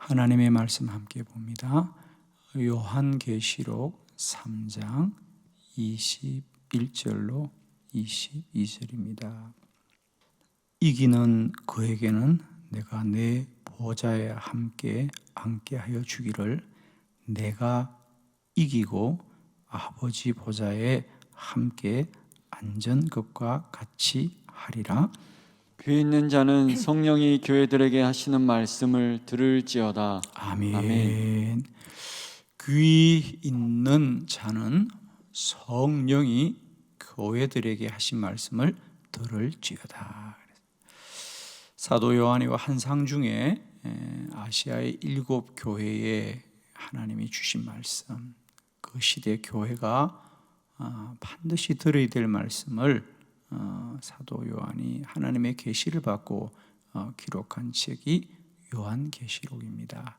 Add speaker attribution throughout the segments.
Speaker 1: 하나님의 말씀 함께 봅니다. 요한계시록 3장 21절로 22절입니다. 이기는 그에게는 내가 내 보좌에 함께 앉게 하여 주기를, 내가 이기고 아버지 보좌에 함께 앉은 것과 같이 하리라.
Speaker 2: 귀 있는 자는 성령이 교회들에게 하시는 말씀을 들을지어다.
Speaker 1: 아멘.
Speaker 2: 아멘.
Speaker 1: 귀 있는 자는 성령이 교회들에게 하신 말씀을 들을지어다. 사도 요한이와 환상 중에 아시아의 7 교회에 하나님이 주신 말씀, 그 시대 교회가 반드시 들어야 될 말씀을 사도 요한이 하나님의 계시를 받고 기록한 책이 요한계시록입니다.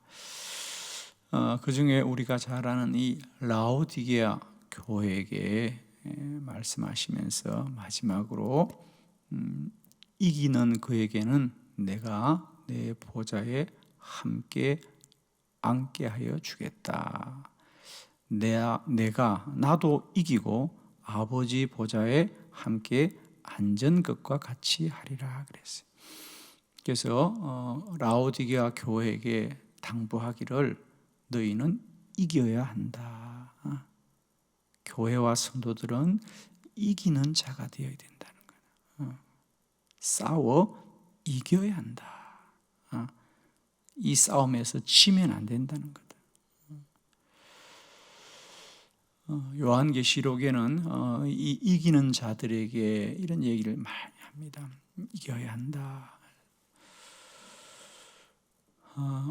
Speaker 1: 그 중에 우리가 잘 아는 이 라오디게아 교회에게 말씀하시면서 마지막으로 이기는 그에게는 내가 내 보좌에 함께 앉게 하여 주겠다. 나도 이기고 아버지 보좌에 함께 앉은 것과 같이 하리라 그랬어요. 그래서 라오디게아 교회에게 당부하기를 너희는 이겨야 한다. 교회와 성도들은 이기는 자가 되어야 된다는 거예요. 싸워 이겨야 한다. 이 싸움에서 지면 안 된다는 거다. 요한계시록에는 이 이기는 자들에게 이런 얘기를 많이 합니다. 이겨야 한다.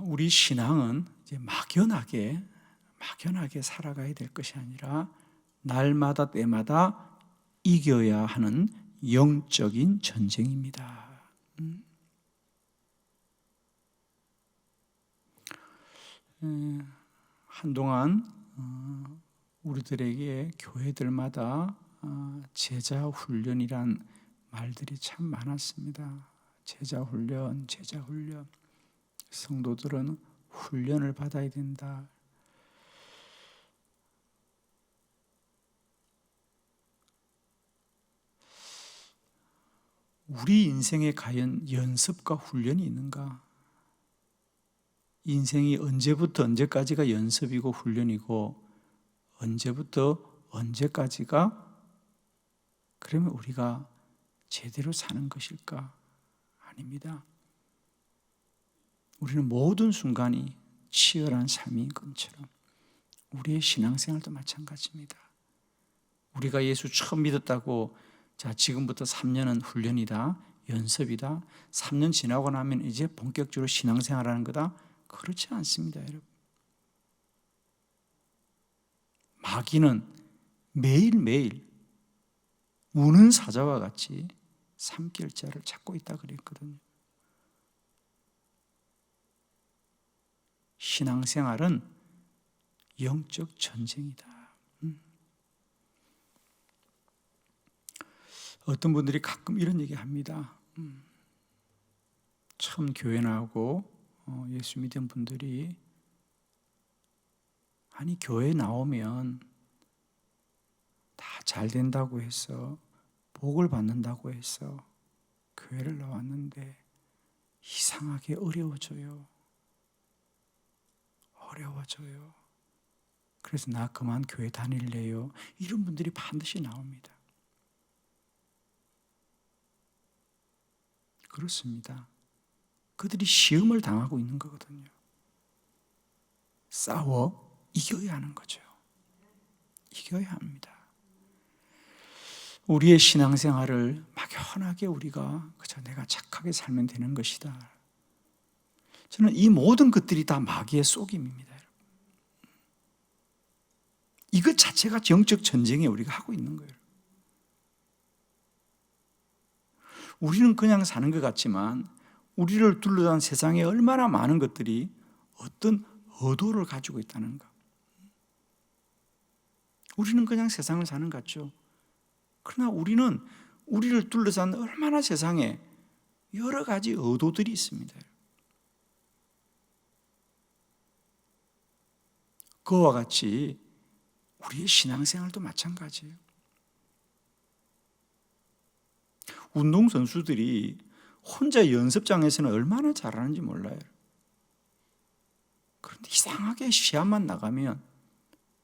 Speaker 1: 우리 신앙은 이제 막연하게 살아가야 될 것이 아니라 날마다 때마다 이겨야 하는 영적인 전쟁입니다. 한동안 우리들에게 교회들마다 제자 훈련이란 말들이 참 많았습니다. 제자 훈련. 성도들은 훈련을 받아야 된다. 우리 인생에 과연 연습과 훈련이 있는가? 인생이 언제부터 언제까지가 연습이고 훈련이고 언제부터 언제까지가 그러면 우리가 제대로 사는 것일까? 아닙니다. 우리는 모든 순간이 치열한 삶인 것처럼 우리의 신앙생활도 마찬가지입니다. 우리가 예수 처음 믿었다고 자 지금부터 3년은 훈련이다, 연습이다, 3년 지나고 나면 이제 본격적으로 신앙생활하는 거다, 그렇지 않습니다. 여러분, 마귀는 매일매일 우는 사자와 같이 삼킬 자를 찾고 있다 그랬거든요. 신앙생활은 영적 전쟁이다. 어떤 분들이 가끔 이런 얘기 합니다. 처음 교회 나오고 예수 믿은 분들이 아니 교회 나오면 다 잘 된다고 해서 복을 받는다고 해서 교회를 나왔는데 이상하게 어려워져요. 그래서 나 그만 교회 다닐래요. 이런 분들이 반드시 나옵니다. 그렇습니다. 그들이 시험을 당하고 있는 거거든요. 싸워 이겨야 하는 거죠. 이겨야 합니다. 우리의 신앙생활을 막연하게 우리가 그저 내가 착하게 살면 되는 것이다. 저는 이 모든 것들이 다 마귀의 속임입니다. 이것 자체가 영적 전쟁에 우리가 하고 있는 거예요. 우리는 그냥 사는 것 같지만 우리를 둘러싼 세상에 얼마나 많은 것들이 어떤 의도를 가지고 있다는가. 우리는 그냥 세상을 사는 것 같죠. 그러나 우리는 우리를 둘러싼 얼마나 세상에 여러 가지 의도들이 있습니다. 그와 같이 우리의 신앙생활도 마찬가지예요. 운동선수들이 혼자 연습장에서는 얼마나 잘하는지 몰라요. 그런데 이상하게 시합만 나가면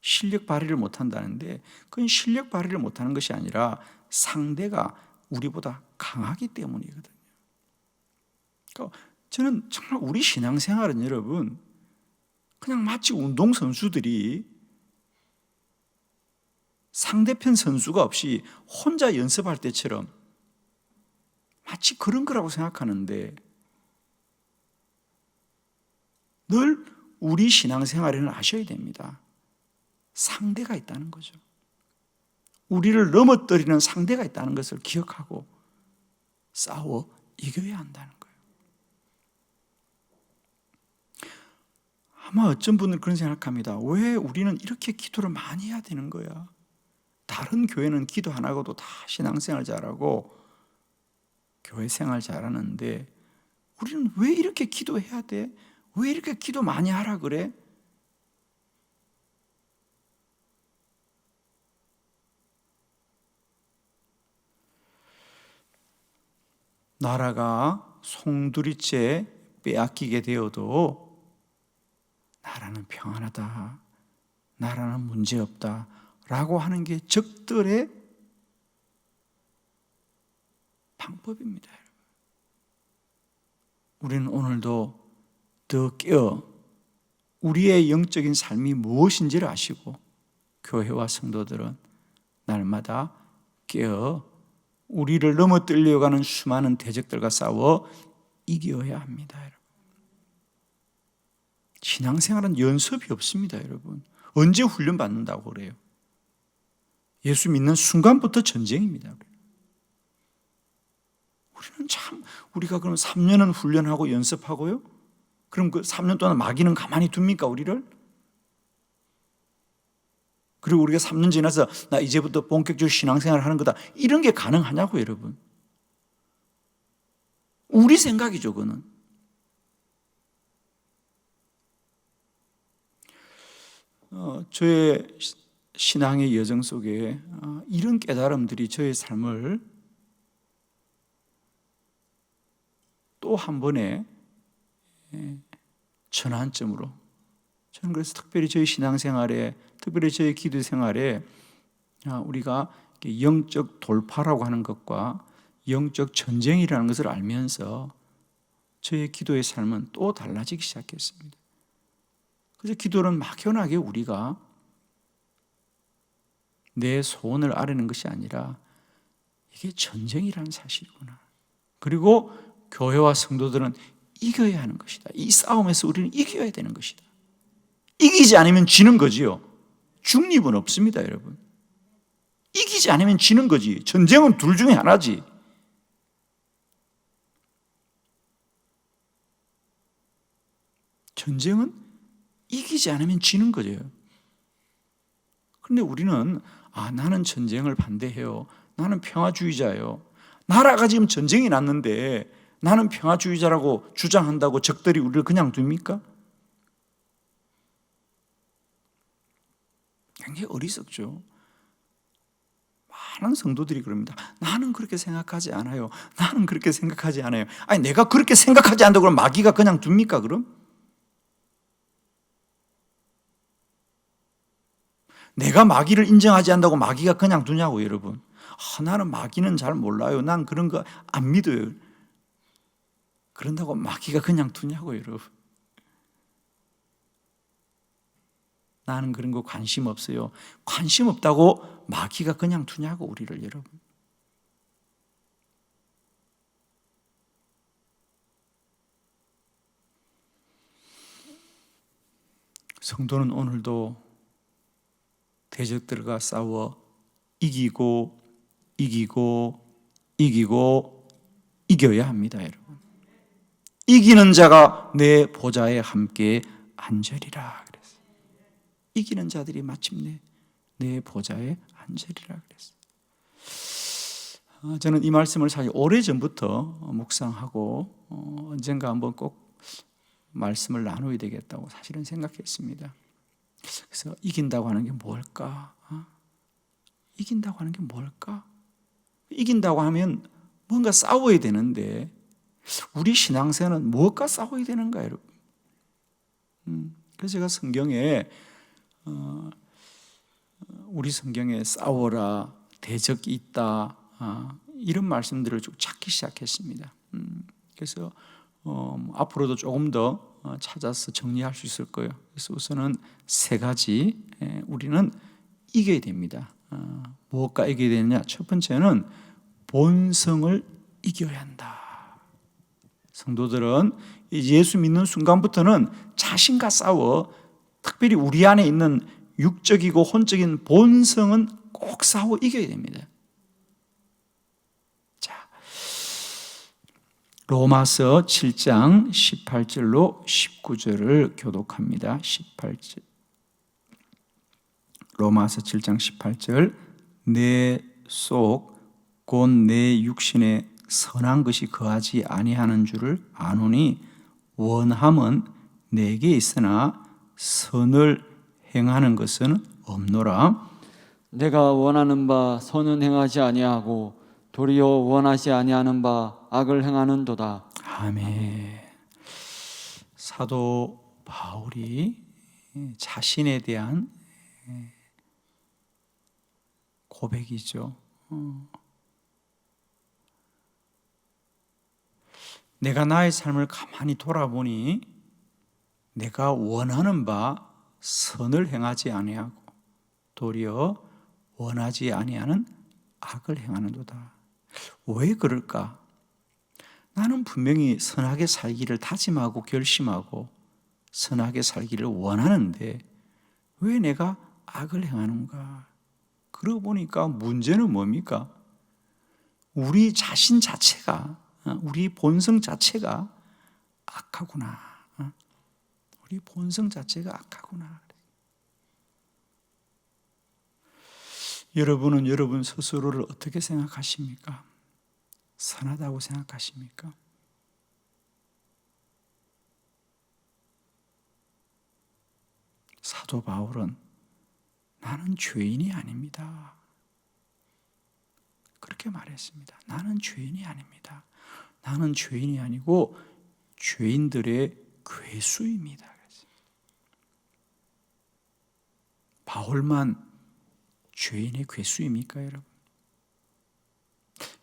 Speaker 1: 실력 발휘를 못한다는데, 그건 실력 발휘를 못하는 것이 아니라 상대가 우리보다 강하기 때문이거든요. 그러니까 저는 정말 우리 신앙생활은 여러분, 그냥 마치 운동선수들이 상대편 선수가 없이 혼자 연습할 때처럼 마치 그런 거라고 생각하는데, 늘 우리 신앙생활에는 아셔야 됩니다. 상대가 있다는 거죠. 우리를 넘어뜨리는 상대가 있다는 것을 기억하고 싸워 이겨야 한다는 거예요. 아마 어떤 분은 그런 생각합니다. 왜 우리는 이렇게 기도를 많이 해야 되는 거야? 다른 교회는 기도 안 하고도 다 신앙생활 잘하고 교회 생활 잘하는데 우리는 왜 이렇게 기도해야 돼? 왜 이렇게 기도 많이 하라 그래? 나라가 송두리째 빼앗기게 되어도 나라는 평안하다, 나라는 문제없다 라고 하는 게 적들의 방법입니다. 우리는 오늘도 더 깨어 우리의 영적인 삶이 무엇인지를 아시고 교회와 성도들은 날마다 깨어 우리를 넘어뜨리려고 하는 수많은 대적들과 싸워 이겨야 합니다. 여러분. 신앙생활은 연습이 없습니다. 여러분. 언제 훈련 받는다고 그래요? 예수 믿는 순간부터 전쟁입니다. 우리는 참, 우리가 그럼 3년은 훈련하고 연습하고요? 그럼 그 3년 동안 마귀는 가만히 둡니까, 우리를? 그리고 우리가 3년 지나서 나 이제부터 본격적으로 신앙생활을 하는 거다, 이런 게 가능하냐고, 여러분. 우리 생각이죠, 그거는. 저의 신앙의 여정 속에 이런 깨달음들이 저의 삶을 또 한 번의 전환점으로, 저는 그래서 특별히 저희 신앙생활에, 특별히 저희 기도 생활에 우리가 영적 돌파라고 하는 것과 영적 전쟁이라는 것을 알면서 저의 기도의 삶은 또 달라지기 시작했습니다. 그래서 기도는 막연하게 우리가 내 소원을 아뢰는 것이 아니라 이게 전쟁이라는 사실이구나. 그리고 교회와 성도들은 이겨야 하는 것이다. 이 싸움에서 우리는 이겨야 되는 것이다. 이기지 않으면 지는 거지요. 중립은 없습니다, 여러분. 이기지 않으면 지는 거지. 전쟁은 둘 중에 하나지. 전쟁은 이기지 않으면 지는 거죠. 그런데 우리는 나는 전쟁을 반대해요. 나는 평화주의자예요. 나라가 지금 전쟁이 났는데 나는 평화주의자라고 주장한다고 적들이 우리를 그냥 둡니까? 굉장히 어리석죠. 많은 성도들이 그럽니다. 나는 그렇게 생각하지 않아요. 나는 그렇게 생각하지 않아요. 아니, 내가 그렇게 생각하지 않다고 그럼 마귀가 그냥 둡니까, 그럼? 내가 마귀를 인정하지 않는다고 마귀가 그냥 두냐고, 여러분. 나는 마귀는 잘 몰라요. 난 그런 거 안 믿어요. 그런다고 마귀가 그냥 두냐고, 여러분. 나는 그런 거 관심 없어요. 관심 없다고 마귀가 그냥 두냐고, 우리를, 여러분. 성도는 오늘도 대적들과 싸워 이기고 이겨야 합니다, 여러분. 이기는 자가 내 보좌에 함께 앉으리라 그랬어요. 이기는 자들이 마침내 내 보좌에 앉으리라 그랬어요. 저는 이 말씀을 사실 오래전부터 묵상하고 언젠가 한번 꼭 말씀을 나눠야 되겠다고 사실은 생각했습니다. 그래서 이긴다고 하는 게 뭘까? 이긴다고 하는 게 뭘까? 이긴다고 하면 뭔가 싸워야 되는데 우리 신앙생활은 무엇과 싸워야 되는가, 여러분? 그래서 제가 성경에 우리 성경에 싸워라, 대적이 있다, 이런 말씀들을 쭉 찾기 시작했습니다. 그래서 앞으로도 조금 더 찾아서 정리할 수 있을 거예요. 그래서 우선은 세 가지 우리는 이겨야 됩니다. 무엇과 이겨야 되느냐? 첫 번째는 본성을 이겨야 한다. 성도들은 예수 믿는 순간부터는 자신과 싸워, 특별히 우리 안에 있는 육적이고 혼적인 본성은 꼭 싸워 이겨야 됩니다. 자, 로마서 7장 18절로 19절을 교독합니다. 18절. 로마서 7장 18절. 내 속 곧 내 육신에 선한 것이 거하지 아니하는 줄을 아노니 원함은 내게 있으나 선을 행하는 것은 없노라.
Speaker 2: 내가 원하는 바 선은 행하지 아니하고 도리어 원하지 아니하는 바 악을 행하는도다.
Speaker 1: 아멘. 사도 바울이 자신에 대한 고백이죠. 내가 나의 삶을 가만히 돌아보니 내가 원하는 바 선을 행하지 아니하고 도리어 원하지 아니하는 악을 행하는도다. 왜 그럴까? 나는 분명히 선하게 살기를 다짐하고 결심하고 선하게 살기를 원하는데 왜 내가 악을 행하는가? 그러고 보니까 문제는 뭡니까? 우리 자신 자체가, 우리 본성 자체가 악하구나. 우리 본성 자체가 악하구나. 여러분은 여러분 스스로를 어떻게 생각하십니까? 선하다고 생각하십니까? 사도 바울은 나는 죄인이 아닙니다. 그렇게 말했습니다. 나는 죄인이 아닙니다. 나는 죄인이 아니고 죄인들의 괴수입니다. 바울만 죄인의 괴수입니까, 여러분?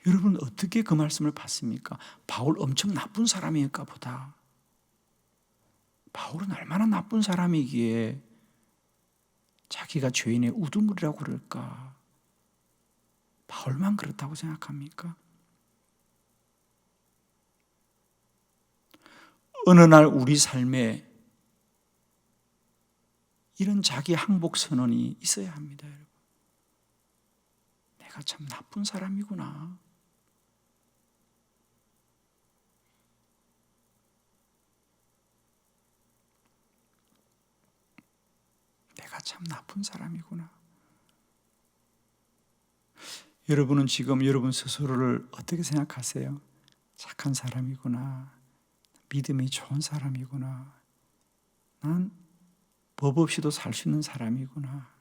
Speaker 1: 여러분 어떻게 그 말씀을 받습니까? 바울 엄청 나쁜 사람이었까 보다. 바울은 얼마나 나쁜 사람이기에 자기가 죄인의 우두머리라고 그럴까? 바울만 그렇다고 생각합니까? 어느 날 우리 삶에 이런 자기 항복 선언이 있어야 합니다, 여러분. 내가 참 나쁜 사람이구나. 내가 참 나쁜 사람이구나. 여러분은 지금 여러분 스스로를 어떻게 생각하세요? 착한 사람이구나. 믿음이 좋은 사람이구나. 난 법 없이도 살 수 있는 사람이구나.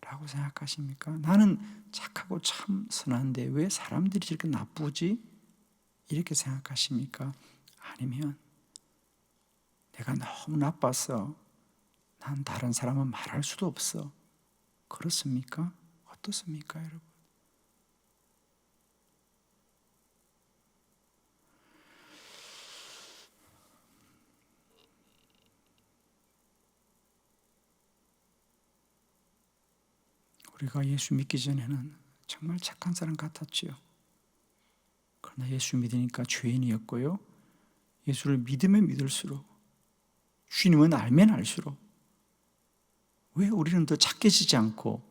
Speaker 1: 라고 생각하십니까? 나는 착하고 참 선한데 왜 사람들이 이렇게 나쁘지? 이렇게 생각하십니까? 아니면 내가 너무 나빠서 난 다른 사람은 말할 수도 없어. 그렇습니까? 어떻습니까, 여러분? 우리가 예수 믿기 전에는 정말 착한 사람 같았지요. 그러나 예수 믿으니까 죄인이었고요. 예수를 믿으면 믿을수록, 주님은 알면 알수록 왜 우리는 더 착해지지 않고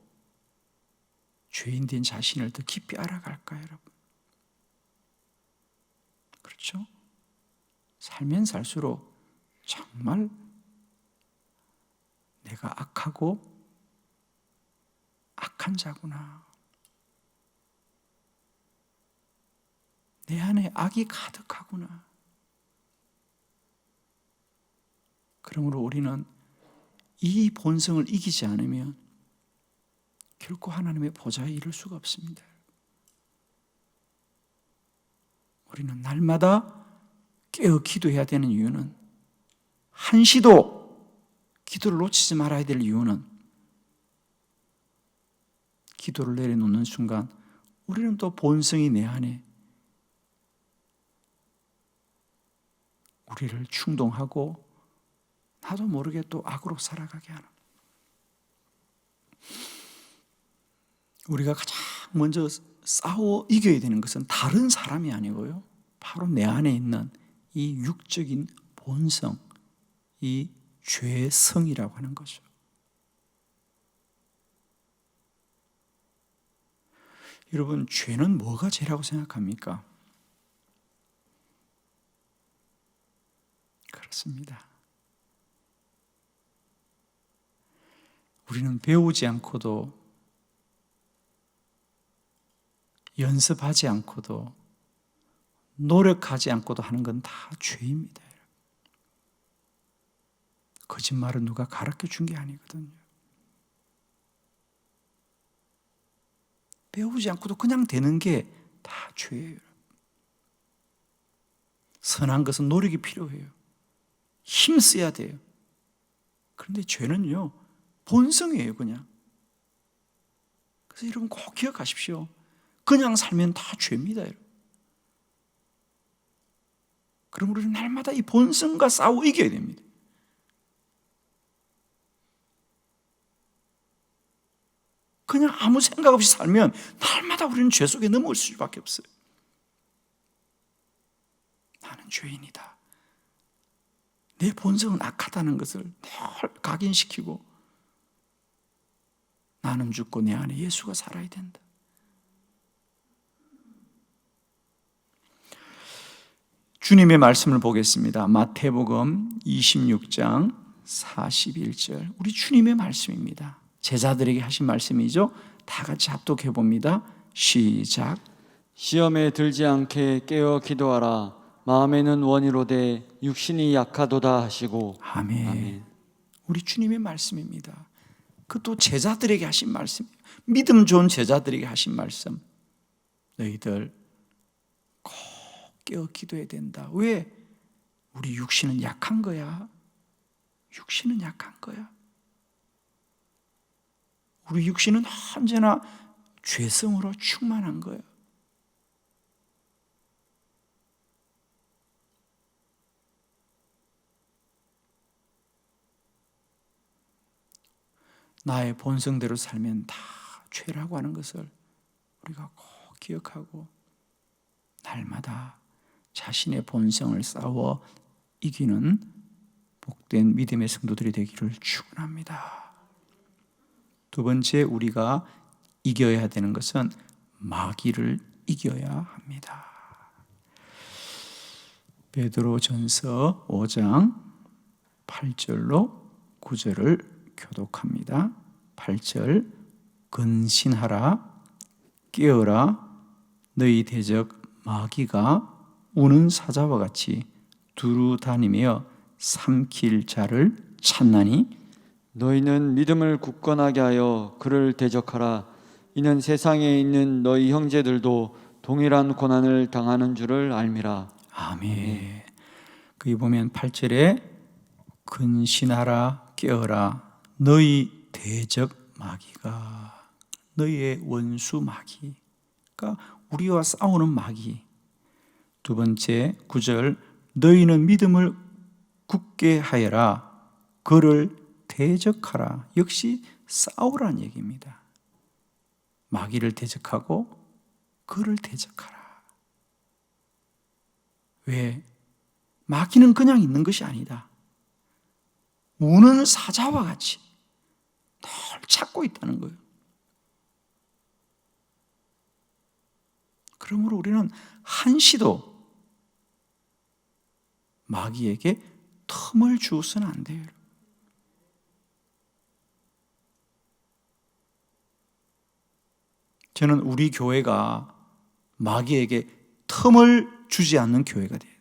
Speaker 1: 죄인된 자신을 더 깊이 알아갈까요, 여러분? 그렇죠? 살면 살수록 정말 내가 악하고 악한 자구나. 내 안에 악이 가득하구나. 그러므로 우리는 이 본성을 이기지 않으면 결코 하나님의 보좌에 이를 수가 없습니다. 우리는 날마다 깨어 기도해야 되는 이유는, 한시도 기도를 놓치지 말아야 될 이유는, 기도를 내려놓는 순간 우리는 또 본성이 내 안에 우리를 충동하고 나도 모르게 또 악으로 살아가게 하는, 우리가 가장 먼저 싸워 이겨야 되는 것은 다른 사람이 아니고요, 바로 내 안에 있는 이 육적인 본성, 이 죄의 성이라고 하는 거죠. 여러분, 죄는 뭐가 죄라고 생각합니까? 그렇습니다. 우리는 배우지 않고도, 연습하지 않고도, 노력하지 않고도 하는 건 다 죄입니다. 거짓말은 누가 가르쳐 준 게 아니거든요. 배우지 않고도 그냥 되는 게 다 죄예요. 선한 것은 노력이 필요해요. 힘써야 돼요. 그런데 죄는요, 본성이에요, 그냥. 그래서 여러분 꼭 기억하십시오. 그냥 살면 다 죄입니다, 여러분. 그럼 우리는 날마다 이 본성과 싸워 이겨야 됩니다. 그냥 아무 생각 없이 살면 날마다 우리는 죄 속에 넘어올 수밖에 없어요. 나는 죄인이다. 내 본성은 악하다는 것을 늘 각인시키고, 나는 죽고 내 안에 예수가 살아야 된다. 주님의 말씀을 보겠습니다. 마태복음 26장 41절. 우리 주님의 말씀입니다. 제자들에게 하신 말씀이죠. 다 같이 합독해 봅니다. 시작.
Speaker 2: 시험에 들지 않게 깨어 기도하라. 마음에는 원이로되 육신이 약하도다 하시고.
Speaker 1: 아멘.
Speaker 2: 아멘.
Speaker 1: 우리 주님의 말씀입니다. 그것도 제자들에게 하신 말씀, 믿음 좋은 제자들에게 하신 말씀. 너희들 꼭 깨어 기도해야 된다. 왜? 우리 육신은 약한 거야. 육신은 약한 거야. 우리 육신은 언제나 죄성으로 충만한 거예요. 나의 본성대로 살면 다 죄라고 하는 것을 우리가 꼭 기억하고 날마다 자신의 본성을 싸워 이기는 복된 믿음의 성도들이 되기를 축원합니다. 두 번째, 우리가 이겨야 되는 것은 마귀를 이겨야 합니다. 베드로전서 5장 8절로 9절을 교독합니다. 8절, 근신하라, 깨어라, 너희 대적 마귀가 우는 사자와 같이 두루 다니며 삼킬 자를 찾나니,
Speaker 2: 너희는 믿음을 굳건하게 하여 그를 대적하라. 이는 세상에 있는 너희 형제들도 동일한 고난을 당하는 줄을 알미라.
Speaker 1: 아멘. 거기 보면 8절에 근신하라, 깨어라, 너희 대적 마귀가, 너희의 원수 마귀가 우리와 싸우는 마귀. 두 번째 9절, 너희는 믿음을 굳게 하여라, 그를 대적하라. 역시 싸우라는 얘기입니다. 마귀를 대적하고 그를 대적하라. 왜? 마귀는 그냥 있는 것이 아니다. 우는 사자와 같이 늘 찾고 있다는 거예요. 그러므로 우리는 한시도 마귀에게 틈을 주어서는 안 돼요. 저는 우리 교회가 마귀에게 틈을 주지 않는 교회가 돼요.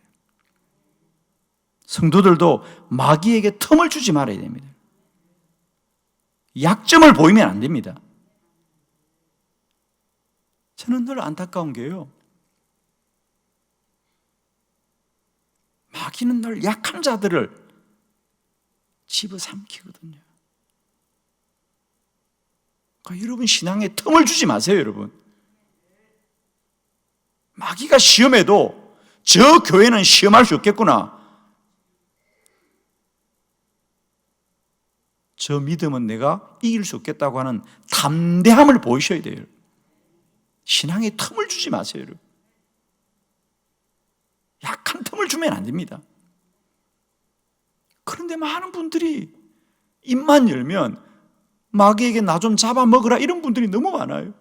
Speaker 1: 성도들도 마귀에게 틈을 주지 말아야 됩니다. 약점을 보이면 안 됩니다. 저는 늘 안타까운 게요, 마귀는 늘 약한 자들을 집어삼키거든요. 그러니까 여러분 신앙에 틈을 주지 마세요, 여러분. 마귀가 시험해도 저 교회는 시험할 수 없겠구나, 저 믿음은 내가 이길 수 없겠다고 하는 담대함을 보이셔야 돼요. 신앙에 틈을 주지 마세요, 여러분. 약한 틈을 주면 안 됩니다. 그런데 많은 분들이 입만 열면 마귀에게 나 좀 잡아먹으라, 이런 분들이 너무 많아요.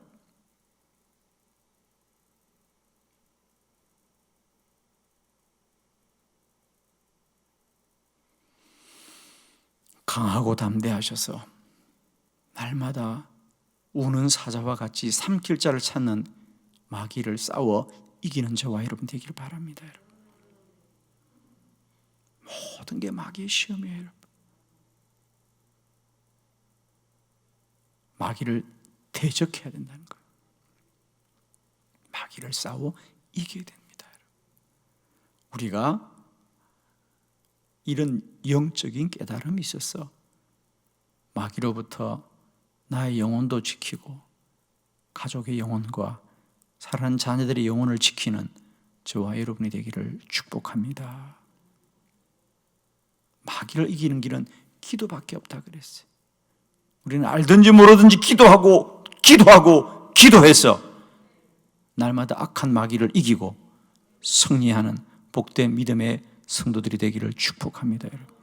Speaker 1: 강하고 담대하셔서 날마다 우는 사자와 같이 삼킬 자를 찾는 마귀를 싸워 이기는 저와 여러분 되기를 바랍니다. 여러분. 모든 게 마귀의 시험이에요, 여러분. 마귀를 대적해야 된다는 거예요. 마귀를 싸워 이겨야 됩니다, 여러분. 우리가 이런 영적인 깨달음이 있어서 마귀로부터 나의 영혼도 지키고 가족의 영혼과 사랑하는 자녀들의 영혼을 지키는 저와 여러분이 되기를 축복합니다. 마귀를 이기는 길은 기도밖에 없다 그랬어요. 우리는 알든지 모르든지 기도해서 날마다 악한 마귀를 이기고 승리하는 복된 믿음의 성도들이 되기를 축복합니다, 여러분.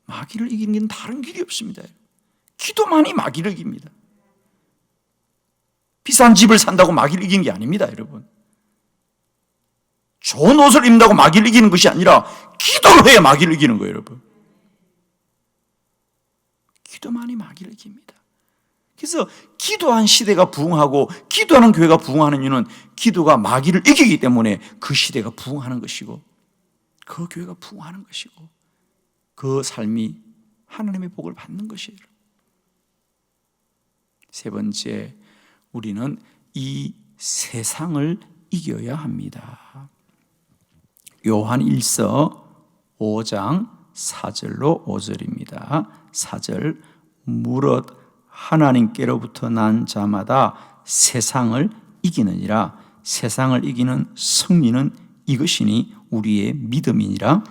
Speaker 1: 마귀를 이기는 게 다른 길이 없습니다. 기도만이 마귀를 이깁니다. 비싼 집을 산다고 마귀를 이기는 게 아닙니다, 여러분. 좋은 옷을 입는다고 마귀를 이기는 것이 아니라 기도를 해야 마귀를 이기는 거예요, 여러분. 기도만이 마귀를 이깁니다. 그래서 기도한 시대가 부흥하고 기도하는 교회가 부흥하는 이유는 기도가 마귀를 이기기 때문에 그 시대가 부흥하는 것이고 그 교회가 부흥하는 것이고 그 삶이 하나님의 복을 받는 것이에요. 세 번째, 우리는 이 세상을 이겨야 합니다. 요한 1서 5장 4절로 5절입니다. 4절, 무릇 하나님께로부터 난 자마다 세상을 이기느니라. 세상을 이기는 승리는 이것이니 우리의 믿음이니라.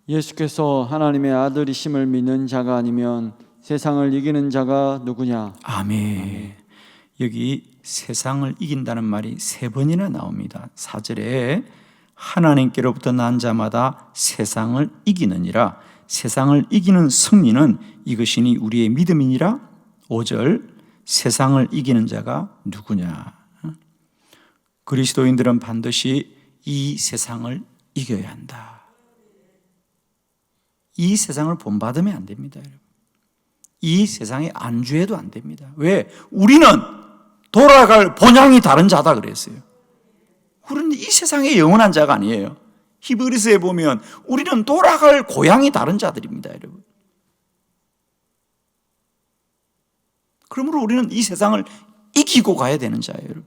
Speaker 2: 예수께서 하나님의 아들이심을 믿는 자가 아니면 세상을 이기는 자가 누구냐?
Speaker 1: 아멘. 여기 세상을 이긴다는 말이 세 번이나 나옵니다. 4절에 하나님께로부터 난 자마다 세상을 이기느니라. 세상을 이기는 승리는 이것이니 우리의 믿음이니라. 5절, 세상을 이기는 자가 누구냐? 그리스도인들은 반드시 이 세상을 이겨야 한다. 이 세상을 본받으면 안 됩니다, 여러분. 이 세상에 안주해도 안 됩니다. 왜? 우리는 돌아갈 본향이 다른 자다 그랬어요. 우리는 이 세상의 영원한 자가 아니에요. 히브리서에 보면 우리는 돌아갈 고향이 다른 자들입니다, 여러분. 그러므로 우리는 이 세상을 이기고 가야 되는 자예요, 여러분.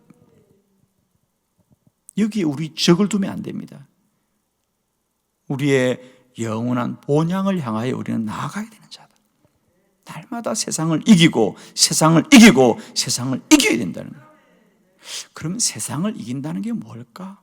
Speaker 1: 여기에 우리 적을 두면 안 됩니다. 우리의 영원한 본향을 향하여 우리는 나아가야 되는 자다. 날마다 세상을 이기고 세상을 이겨야 된다는 거예요. 그러면 세상을 이긴다는 게 뭘까?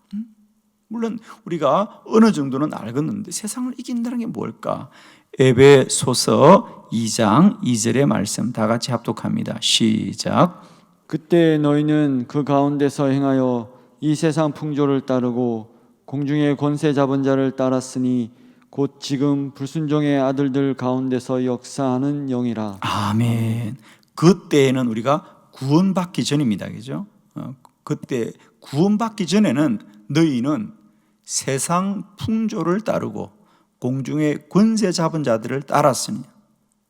Speaker 1: 물론 우리가 어느 정도는 알겠는데 세상을 이긴다는 게 뭘까? 에베소서 2장 2절의 말씀 다 같이 합독합니다. 시작.
Speaker 2: 그때 너희는 그 가운데서 행하여 이 세상 풍조를 따르고 공중의 권세 잡은 자를 따랐으니 곧 지금 불순종의 아들들 가운데서 역사하는 영이라.
Speaker 1: 아멘. 그때에는 우리가 구원받기 전입니다. 그죠? 그때 구원받기 전에는 너희는 세상 풍조를 따르고 공중의 권세 잡은 자들을 따랐으니,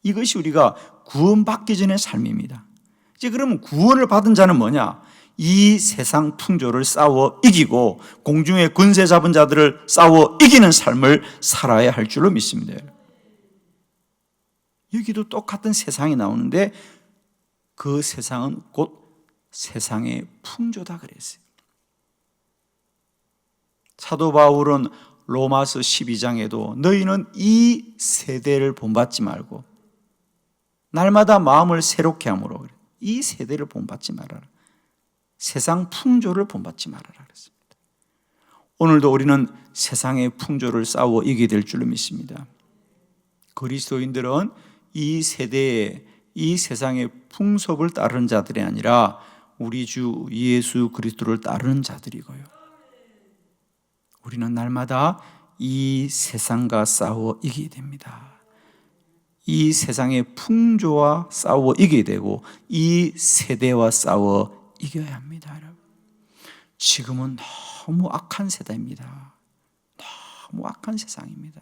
Speaker 1: 이것이 우리가 구원받기 전의 삶입니다. 이제 그러면 구원을 받은 자는 뭐냐? 이 세상 풍조를 싸워 이기고 공중의 권세 잡은 자들을 싸워 이기는 삶을 살아야 할 줄로 믿습니다. 여기도 똑같은 세상이 나오는데 그 세상은 곧 세상의 풍조다 그랬어요. 사도 바울은 로마서 12장에도 너희는 이 세대를 본받지 말고 날마다 마음을 새롭게 함으로, 그래. 이 세대를 본받지 말아라. 세상 풍조를 본받지 말아라 그랬습니다. 오늘도 우리는 세상의 풍조를 싸워 이기게 될 줄로 믿습니다. 그리스도인들은 이 세대의 이 세상의 풍속을 따르는 자들이 아니라 우리 주 예수 그리스도를 따르는 자들이고요. 우리는 날마다 이 세상과 싸워 이기게 됩니다. 이 세상의 풍조와 싸워 이기게 되고 이 세대와 싸워 이겨야 합니다. 여러분. 지금은 너무 악한 세대입니다. 너무 악한 세상입니다.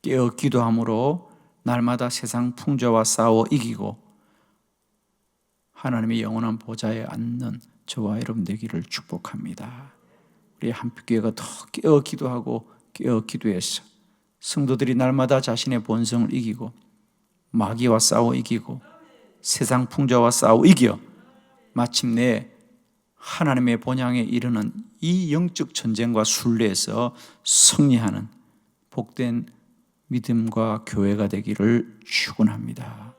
Speaker 1: 깨어 기도함으로 날마다 세상 풍조와 싸워 이기고 하나님의 영원한 보좌에 앉는 저와 여러분 되기를 축복합니다. 우리 한빛교회가 더 깨어 기도하고 깨어 기도해서 성도들이 날마다 자신의 본성을 이기고 마귀와 싸워 이기고 세상 풍조와 싸워 이겨 마침내 하나님의 본향에 이르는 이 영적 전쟁과 순례에서 승리하는 복된 믿음과 교회가 되기를 축원합니다.